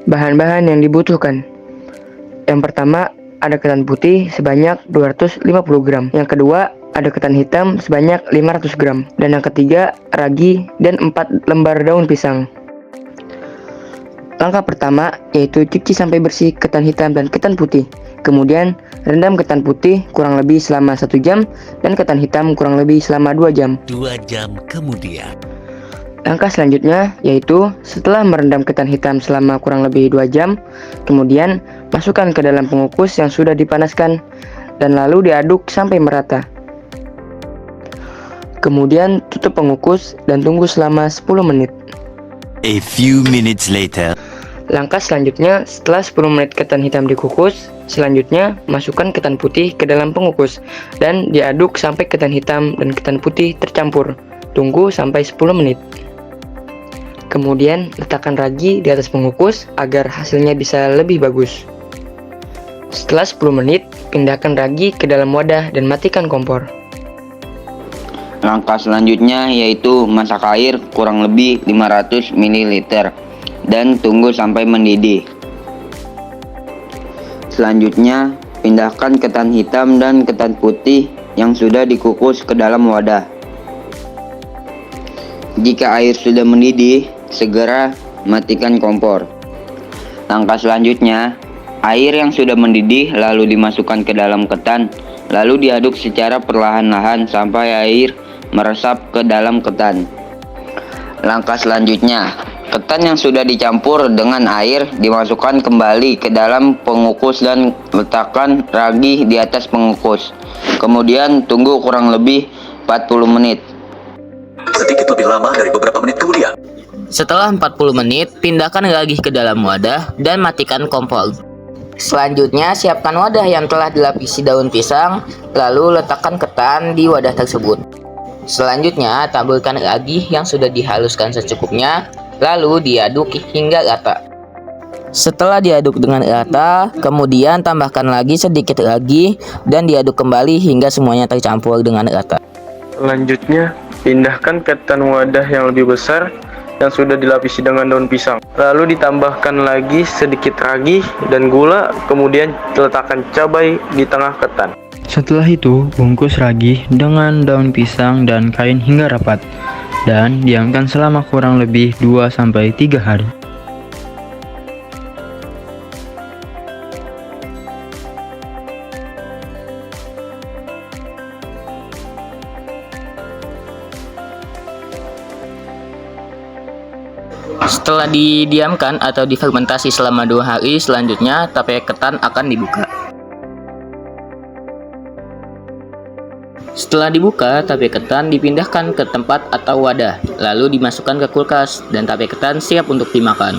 Bahan-bahan yang dibutuhkan. Yang pertama, ada ketan putih sebanyak 250 gram. Yang kedua, ada ketan hitam sebanyak 500 gram. Dan yang ketiga, ragi dan 4 lembar daun pisang. Langkah pertama yaitu cuci sampai bersih ketan hitam dan ketan putih. Kemudian, rendam ketan putih kurang lebih selama 1 jam dan ketan hitam kurang lebih selama 2 jam. 2 jam kemudian. Langkah selanjutnya yaitu setelah merendam ketan hitam selama kurang lebih 2 jam, kemudian masukkan ke dalam pengukus yang sudah dipanaskan dan lalu diaduk sampai merata. Kemudian tutup pengukus dan tunggu selama 10 menit. A few minutes later. Langkah selanjutnya, setelah 10 menit ketan hitam dikukus, selanjutnya masukkan ketan putih ke dalam pengukus dan diaduk sampai ketan hitam dan ketan putih tercampur. Tunggu sampai 10 menit. Kemudian letakkan ragi di atas pengukus agar hasilnya bisa lebih bagus. Setelah 10 menit, pindahkan ragi ke dalam wadah dan matikan kompor. Langkah selanjutnya yaitu masak air kurang lebih 500 ml dan tunggu sampai mendidih. Selanjutnya, pindahkan ketan hitam dan ketan putih yang sudah dikukus ke dalam wadah. Jika air sudah mendidih, segera matikan kompor. Langkah selanjutnya, air yang sudah mendidih lalu dimasukkan ke dalam ketan, lalu diaduk secara perlahan-lahan sampai air meresap ke dalam ketan. Langkah selanjutnya, ketan yang sudah dicampur dengan air dimasukkan kembali ke dalam pengukus dan letakkan ragi di atas pengukus. Kemudian tunggu kurang lebih 40 menit. Sedikit lebih lama dari beberapa menit kemudian. Setelah 40 menit, pindahkan ragi ke dalam wadah dan matikan kompor. Selanjutnya, siapkan wadah yang telah dilapisi daun pisang, lalu letakkan ketan di wadah tersebut. Selanjutnya, taburkan ragi yang sudah dihaluskan secukupnya, lalu diaduk hingga rata. Setelah diaduk dengan rata, kemudian tambahkan lagi sedikit ragi dan diaduk kembali hingga semuanya tercampur dengan rata. Selanjutnya, pindahkan ketan wadah yang lebih besar yang sudah dilapisi dengan daun pisang. Lalu ditambahkan lagi sedikit ragi dan gula, kemudian letakkan cabai di tengah ketan. Setelah itu, bungkus ragi dengan daun pisang dan kain hingga rapat dan diamkan selama kurang lebih 2-3 hari. Setelah didiamkan atau difermentasi selama 2 hari, selanjutnya tape ketan akan dibuka. Setelah dibuka, tape ketan dipindahkan ke tempat atau wadah, lalu dimasukkan ke kulkas dan tape ketan siap untuk dimakan.